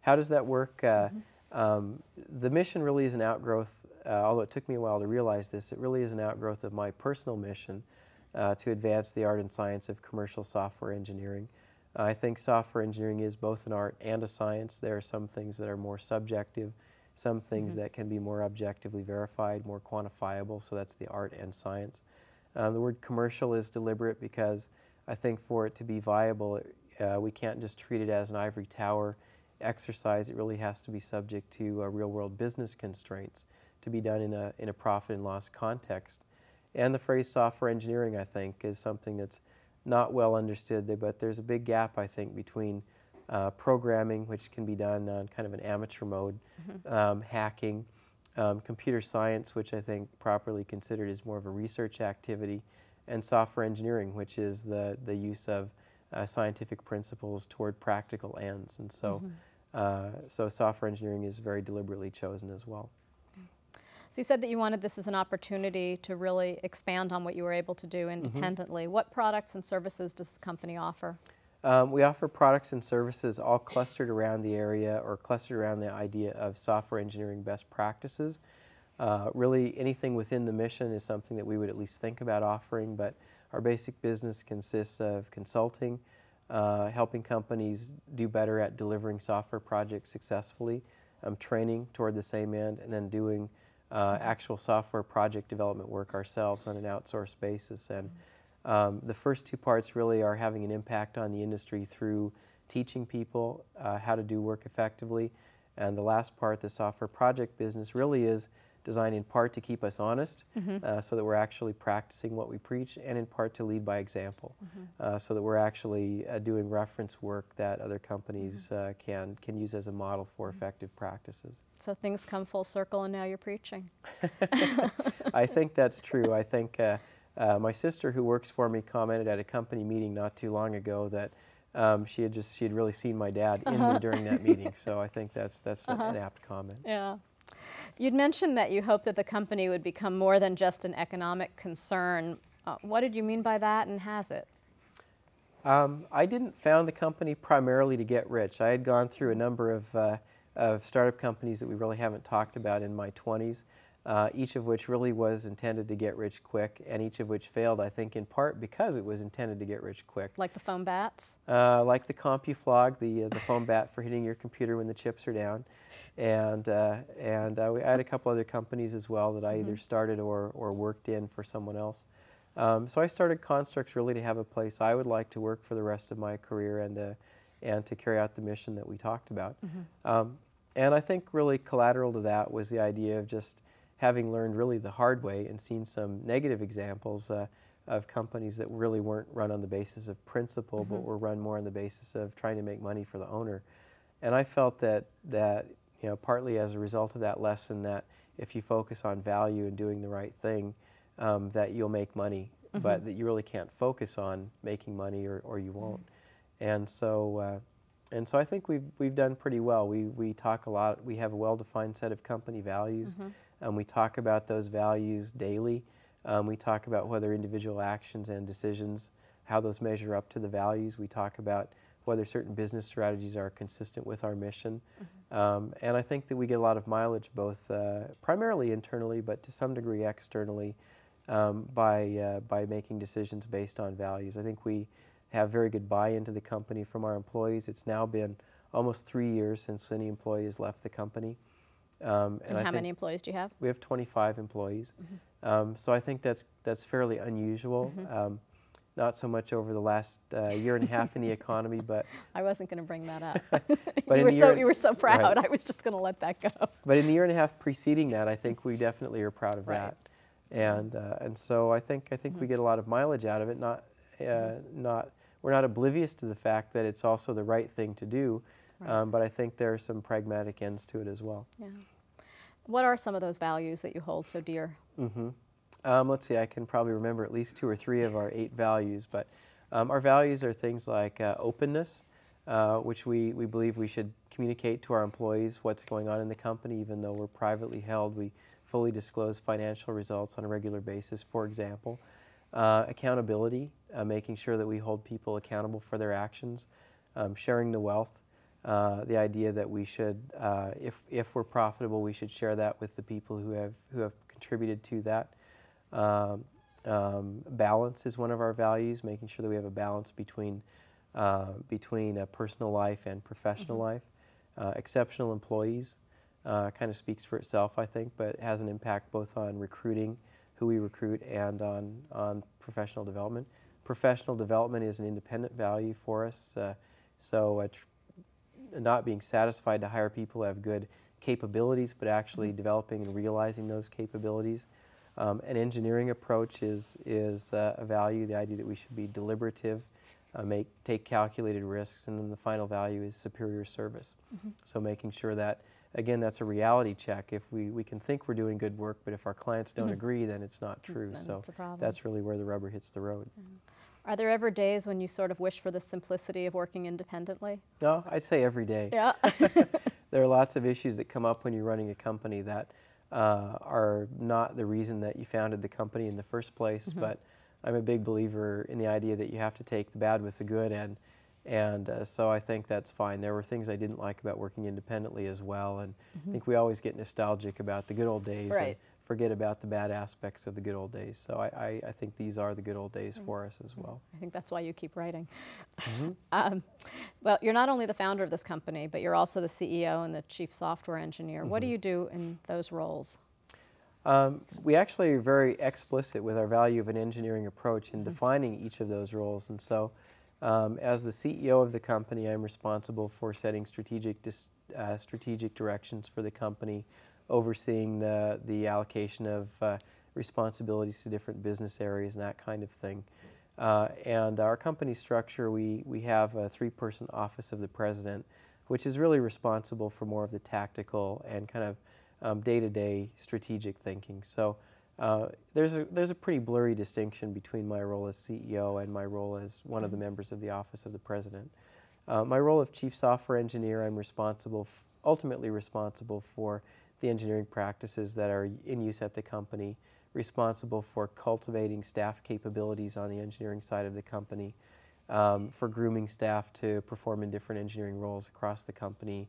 How does that work? The mission really is an outgrowth, although it took me a while to realize this, it really is an outgrowth of my personal mission to advance the art and science of commercial software engineering. I think software engineering is both an art and a science. There are some things that are more subjective, some things that can be more objectively verified, more quantifiable, so that's the art and science. The word commercial is deliberate because I think for it to be viable, we can't just treat it as an ivory tower exercise. It really has to be subject to real-world business constraints to be done in a profit and loss context. And the phrase software engineering, I think, is something that's not well understood, but there's a big gap, I think, between programming, which can be done on kind of an amateur mode, hacking, computer science, which I think properly considered is more of a research activity, and software engineering, which is the use of scientific principles toward practical ends. And so, so software engineering is very deliberately chosen as well. So you said that you wanted this as an opportunity to really expand on what you were able to do independently. What products and services does the company offer? We offer products and services all clustered around the area or clustered around the idea of software engineering best practices. Really anything within the mission is something that we would at least think about offering, but our basic business consists of consulting, helping companies do better at delivering software projects successfully, training toward the same end, and then doing actual software project development work ourselves on an outsourced basis. And the first two parts really are having an impact on the industry through teaching people how to do work effectively. And the last part, the software project business, really is designed in part to keep us honest so that we're actually practicing what we preach, and in part to lead by example so that we're actually doing reference work that other companies can use as a model for effective practices. So things come full circle and now you're preaching. I think that's true. I think my sister, who works for me, commented at a company meeting not too long ago that she had really seen my dad in me during that meeting. So I think that's an apt comment. Yeah. You'd mentioned that you hoped that the company would become more than just an economic concern. What did you mean by that, and has it? I didn't found the company primarily to get rich. I had gone through a number of startup companies that we really haven't talked about in my 20s, each of which really was intended to get rich quick, and each of which failed, I think, in part because it was intended to get rich quick. Like the foam bats? Like the Compu Flog, the foam bat for hitting your computer when the chips are down. And I had a couple other companies as well that I either started or worked in for someone else. So I started Construx really to have a place I would like to work for the rest of my career and to carry out the mission that we talked about. And I think really collateral to that was the idea of just having learned really the hard way and seen some negative examples of companies that really weren't run on the basis of principle, but were run more on the basis of trying to make money for the owner. And I felt that partly as a result of that lesson, that if you focus on value and doing the right thing, that you'll make money, but that you really can't focus on making money or you won't. And so I think we've done pretty well. We talk a lot. We have a well-defined set of company values. We talk about those values daily. We talk about whether individual actions and decisions, how those measure up to the values. We talk about whether certain business strategies are consistent with our mission. And I think that we get a lot of mileage, both primarily internally, but to some degree externally, by making decisions based on values. I think we have very good buy-in to the company from our employees. It's now been almost 3 years since any employee has left the company. And how many employees do you have? We have 25 employees. So I think that's fairly unusual. Not so much over the last year and a half in the economy, but I wasn't going to bring that up. But you were so proud. Right. I was just going to let that go. But in the year and a half preceding that, I think we definitely are proud of that. And so I think we get a lot of mileage out of it. We're not oblivious to the fact that it's also the right thing to do, but I think there are some pragmatic ends to it as well. Yeah. What are some of those values that you hold so dear? Let's see, I can probably remember at least 2 or 3 of our 8 values, but our values are things like openness, which we believe we should communicate to our employees what's going on in the company, even though we're privately held. We fully disclose financial results on a regular basis, for example. Accountability, making sure that we hold people accountable for their actions. Sharing the wealth, the idea that we should, if we're profitable, we should share that with the people who have contributed to that. Balance is one of our values, making sure that we have a balance between personal life and professional life. Exceptional employees kind of speaks for itself, I think, but it has an impact both on recruiting, who we recruit, and on professional development. Professional development is an independent value for us, not being satisfied to hire people who have good capabilities, but actually developing and realizing those capabilities. An engineering approach is a value, the idea that we should be deliberative, take calculated risks, and then the final value is superior service. So making sure that, again, that's a reality check. If we can think we're doing good work, but if our clients don't agree, then it's not true. So that's really where the rubber hits the road. Are there ever days when you sort of wish for the simplicity of working independently? No, I'd say every day. Yeah. There are lots of issues that come up when you're running a company that are not the reason that you founded the company in the first place, but I'm a big believer in the idea that you have to take the bad with the good, and so I think that's fine. There were things I didn't like about working independently as well, and I think we always get nostalgic about the good old days and forget about the bad aspects of the good old days. So I think these are the good old days for us as well. I think that's why you keep writing. Well, you're not only the founder of this company, but you're also the CEO and the chief software engineer. What do you do in those roles? We actually are very explicit with our value of an engineering approach in defining each of those roles. And so as the CEO of the company, I'm responsible for setting strategic directions for the company, overseeing the allocation of responsibilities to different business areas and that kind of thing. And our company structure, we have a 3-person office of the president, which is really responsible for more of the tactical and kind of day-to-day strategic thinking. So there's a pretty blurry distinction between my role as CEO and my role as one of the members of the office of the president. My role of chief software engineer, I'm ultimately responsible for the engineering practices that are in use at the company, responsible for cultivating staff capabilities on the engineering side of the company, for grooming staff to perform in different engineering roles across the company,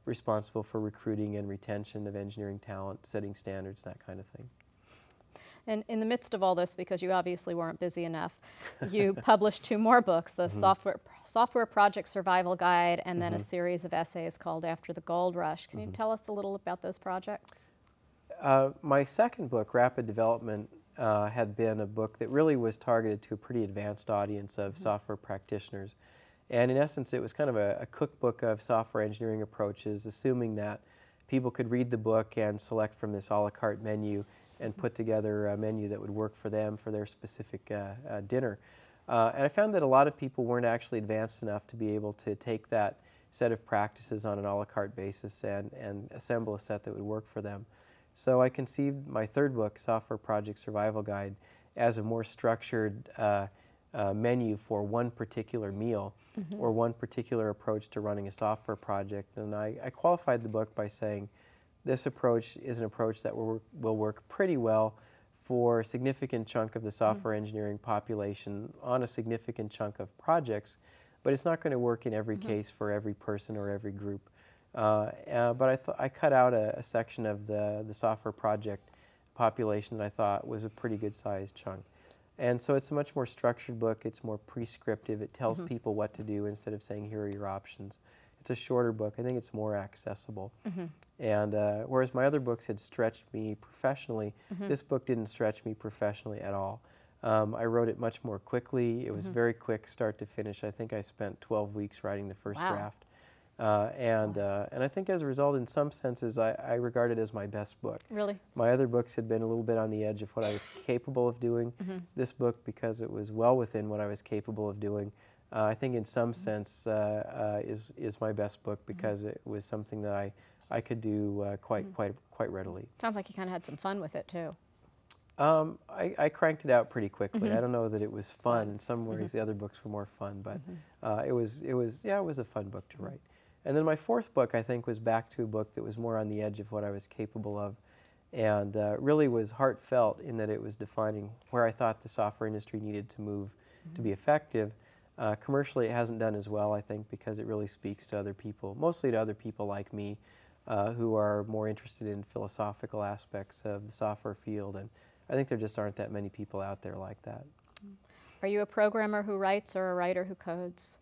responsible for recruiting and retention of engineering talent, setting standards, that kind of thing. And in the midst of all this, because you obviously weren't busy enough, you published 2 more books, the Software Project Survival Guide, and then a series of essays called After the Gold Rush. Can you tell us a little about those projects? My second book, Rapid Development, had been a book that really was targeted to a pretty advanced audience of software practitioners. And in essence, it was kind of a cookbook of software engineering approaches, assuming that people could read the book and select from this a la carte menu and put together a menu that would work for them for their specific dinner. And I found that a lot of people weren't actually advanced enough to be able to take that set of practices on an a la carte basis and assemble a set that would work for them. So I conceived my third book, Software Project Survival Guide, as a more structured menu for one particular meal or one particular approach to running a software project. And I qualified the book by saying this approach is an approach that will work pretty well for a significant chunk of the software engineering population on a significant chunk of projects, but it's not going to work in every case for every person or every group. But I cut out a section of the software project population that I thought was a pretty good sized chunk. And so it's a much more structured book. It's more prescriptive. It tells people what to do instead of saying, here are your options. It's a shorter book. I think it's more accessible. And whereas my other books had stretched me professionally, this book didn't stretch me professionally at all. I wrote it much more quickly. It was very quick start to finish. I think I spent 12 weeks writing the first draft. And I think as a result, in some senses, I regard it as my best book. Really? My other books had been a little bit on the edge of what I was capable of doing. This book, because it was well within what I was capable of doing, I think in some sense is my best book because it was something that I could do quite readily. Sounds like you kind of had some fun with it too. I cranked it out pretty quickly. I don't know that it was fun. In some ways, the other books were more fun, but it was a fun book to write. And then my fourth book, I think, was back to a book that was more on the edge of what I was capable of, and really was heartfelt in that it was defining where I thought the software industry needed to move to be effective. Commercially, it hasn't done as well, I think, because it really speaks to other people, mostly to other people like me, who are more interested in philosophical aspects of the software field, and I think there just aren't that many people out there like that. Are you a programmer who writes or a writer who codes?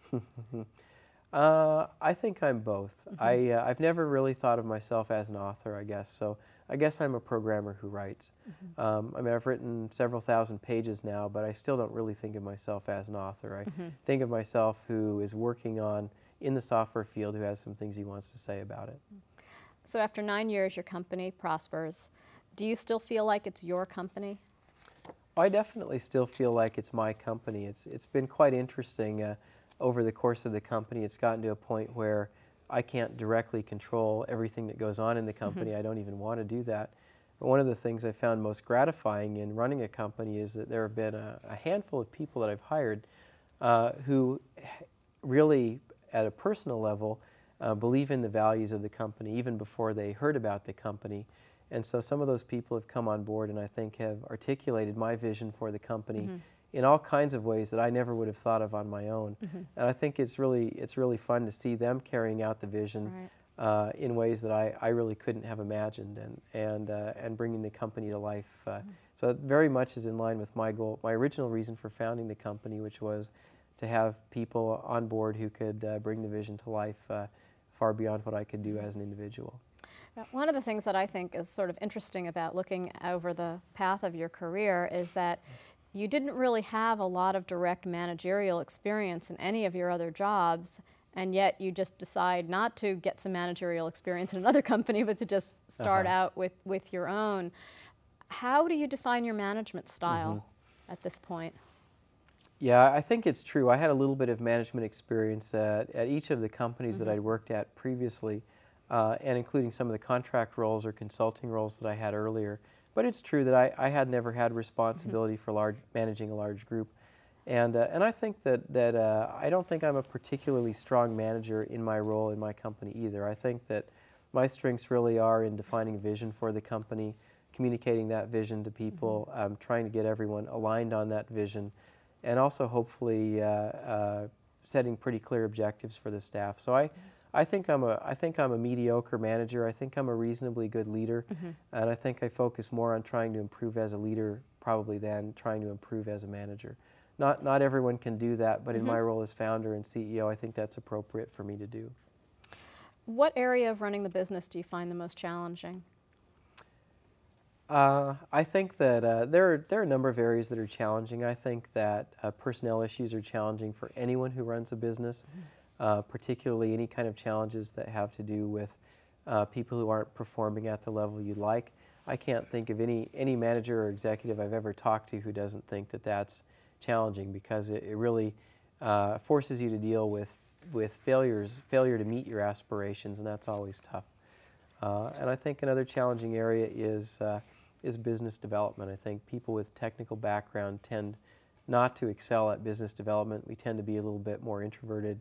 I think I'm both. I've never really thought of myself as an author, I guess, so I guess I'm a programmer who writes. I mean, I've written several thousand pages now, but I still don't really think of myself as an author. I think of myself who is working in the software field, who has some things he wants to say about it. So after 9 years, your company prospers. Do you still feel like it's your company? I definitely still feel like it's my company. It's been quite interesting. Over the course of the company, it's gotten to a point where I can't directly control everything that goes on in the company. I don't even want to do that. But one of the things I found most gratifying in running a company is that there have been a handful of people that I've hired who really, at a personal level, believe in the values of the company even before they heard about the company. And so some of those people have come on board and I think have articulated my vision for the company in all kinds of ways that I never would have thought of on my own. And I think it's really fun to see them carrying out the vision in ways that I really couldn't have imagined, and bringing the company to life. So it very much is in line with my goal, my original reason for founding the company, which was to have people on board who could bring the vision to life far beyond what I could do as an individual. One of the things that I think is sort of interesting about looking over the path of your career is that you didn't really have a lot of direct managerial experience in any of your other jobs, and yet you just decide not to get some managerial experience in another company, but to just start out with your own. How do you define your management style at this point? Yeah, I think it's true. I had a little bit of management experience at each of the companies that I'd worked at previously, and including some of the contract roles or consulting roles that I had earlier. But it's true that I had never had responsibility for managing a large group. And I think that I don't think I'm a particularly strong manager in my role in my company either. I think that my strengths really are in defining a vision for the company, communicating that vision to people, trying to get everyone aligned on that vision, and also hopefully setting pretty clear objectives for the staff. So I think I'm a mediocre manager. I think I'm a reasonably good leader, and I think I focus more on trying to improve as a leader probably than trying to improve as a manager. Not everyone can do that, but in my role as founder and CEO, I think that's appropriate for me to do. What area of running the business do you find the most challenging? I think that there are a number of areas that are challenging. I think that personnel issues are challenging for anyone who runs a business. Particularly any kind of challenges that have to do with people who aren't performing at the level you'd like. I can't think of any manager or executive I've ever talked to who doesn't think that that's challenging, because it really forces you to deal with failure to meet your aspirations, and that's always tough. And I think another challenging area is business development. I think people with technical background tend not to excel at business development. We tend to be a little bit more introverted.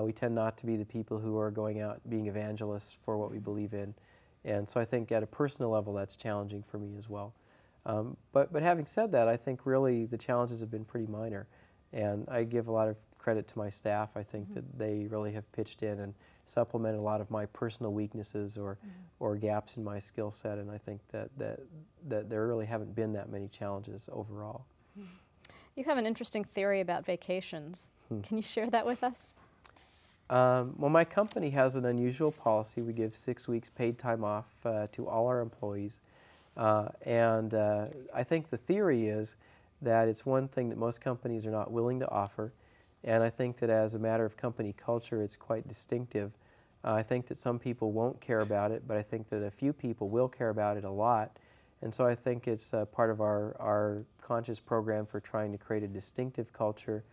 We tend not to be the people who are going out being evangelists for what we believe in. And so I think at a personal level that's challenging for me as well. But having said that, I think really the challenges have been pretty minor. And I give a lot of credit to my staff. I think that they really have pitched in and supplemented a lot of my personal weaknesses or gaps in my skill set. And I think that there really haven't been that many challenges overall. You have an interesting theory about vacations. Can you share that with us? Well, my company has an unusual policy. We give 6 weeks paid time off to all our employees. And I think the theory is that it's one thing that most companies are not willing to offer. And I think that as a matter of company culture, it's quite distinctive. I think that some people won't care about it, but I think that a few people will care about it a lot. And so I think it's part of our conscious program for trying to create a distinctive culture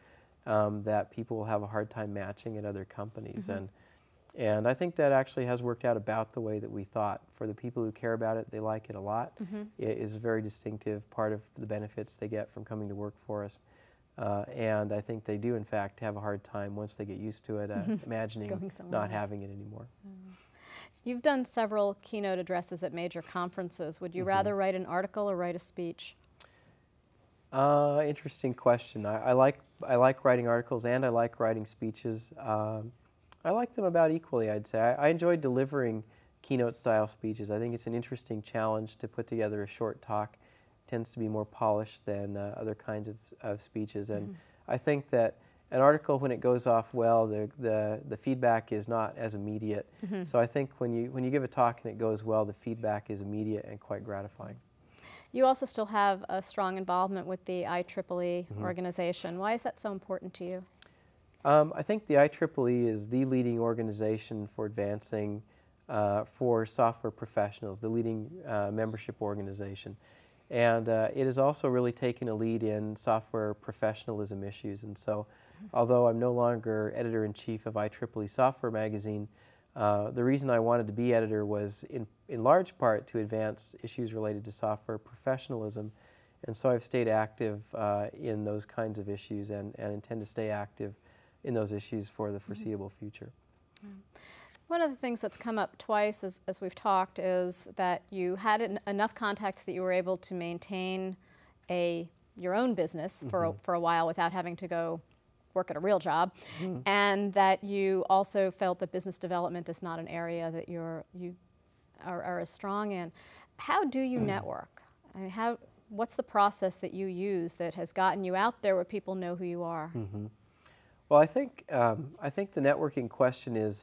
that people will have a hard time matching at other companies. And I think that actually has worked out about the way that we thought. For the people who care about it, they like it a lot. It is a very distinctive part of the benefits they get from coming to work for us. And I think they do, in fact, have a hard time once they get used to it, imagining not having it anymore. You've done several keynote addresses at major conferences. Would you rather write an article or write a speech? Interesting question. I like writing articles and I like writing speeches. I like them about equally, I'd say. I enjoy delivering keynote-style speeches. I think it's an interesting challenge to put together a short talk. It tends to be more polished than other kinds of speeches. And I think that an article, when it goes off well, the feedback is not as immediate. So I think when you give a talk and it goes well, the feedback is immediate and quite gratifying. You also still have a strong involvement with the IEEE organization. Why is that so important to you? I think the IEEE is the leading organization for advancing for software professionals, the leading membership organization. And it has also really taken a lead in software professionalism issues. And so, although I'm no longer editor-in-chief of IEEE Software Magazine, the reason I wanted to be editor was in large part to advance issues related to software professionalism. And so I've stayed active in those kinds of issues and intend to stay active in those issues for the foreseeable future. One of the things that's come up twice as we've talked is that you had enough contacts that you were able to maintain your own business for a while without having to go work at a real job, and that you also felt that business development is not an area that you are as strong in. How do you network? I mean, what's the process that you use that has gotten you out there where people know who you are? Well, I think the networking question is,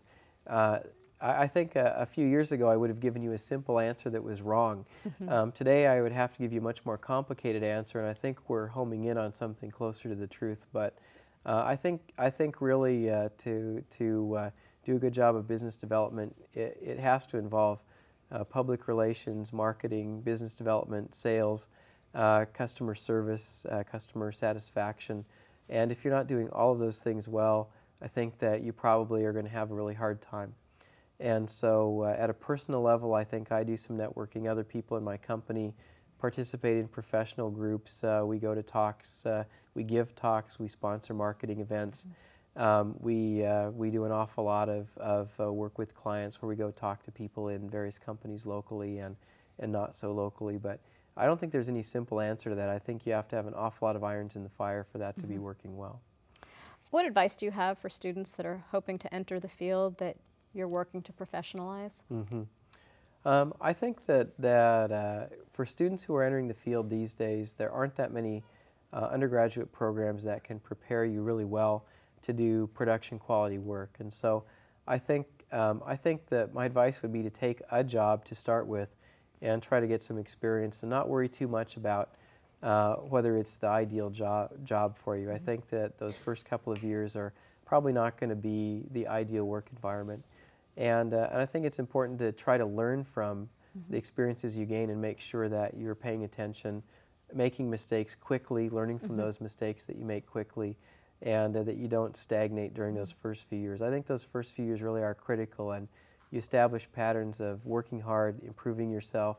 I think a few years ago I would have given you a simple answer that was wrong. Today I would have to give you a much more complicated answer, and I think we're homing in on something closer to the truth. But I think really to do a good job of business development, it has to involve public relations, marketing, business development, sales, customer service, customer satisfaction. And if you're not doing all of those things well, I think that you probably are going to have a really hard time. And so at a personal level, I think I do some networking. Other people in my company participate in professional groups. We go to talks, we give talks, we sponsor marketing events. We do an awful lot of work with clients where we go talk to people in various companies locally and not so locally. But I don't think there's any simple answer to that. I think you have to have an awful lot of irons in the fire for that to be working well. What advice do you have for students that are hoping to enter the field that you're working to professionalize? I think that for students who are entering the field these days, there aren't that many undergraduate programs that can prepare you really well to do production quality work. And so I think that my advice would be to take a job to start with and try to get some experience and not worry too much about whether it's the ideal job for you. I think that those first couple of years are probably not going to be the ideal work environment. And I think it's important to try to learn from the experiences you gain and make sure that you're paying attention, making mistakes quickly, learning from those mistakes that you make quickly, and that you don't stagnate during those first few years. I think those first few years really are critical, and you establish patterns of working hard, improving yourself,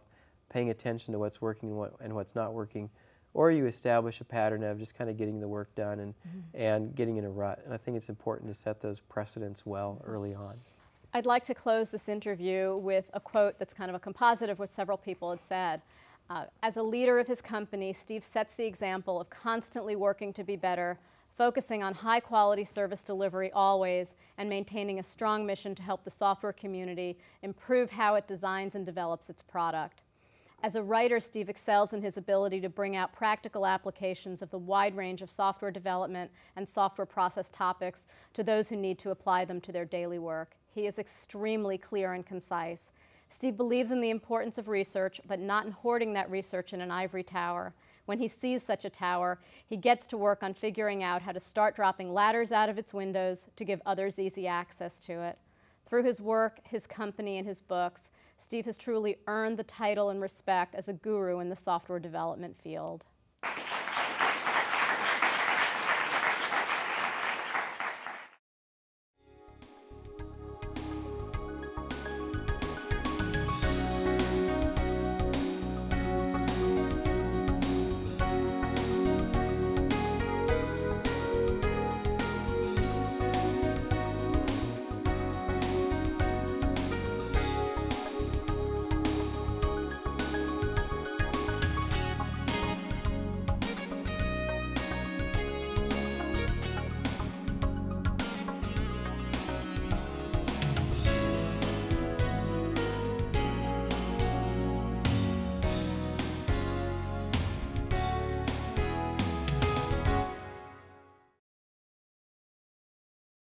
paying attention to what's working and what's not working, or you establish a pattern of just kind of getting the work done and getting in a rut. And I think it's important to set those precedents well early on. I'd like to close this interview with a quote that's kind of a composite of what several people had said. As a leader of his company, Steve sets the example of constantly working to be better, focusing on high-quality service delivery always, and maintaining a strong mission to help the software community improve how it designs and develops its product. As a writer, Steve excels in his ability to bring out practical applications of the wide range of software development and software process topics to those who need to apply them to their daily work. He is extremely clear and concise. Steve believes in the importance of research, but not in hoarding that research in an ivory tower. When he sees such a tower, he gets to work on figuring out how to start dropping ladders out of its windows to give others easy access to it. Through his work, his company, and his books, Steve has truly earned the title and respect as a guru in the software development field.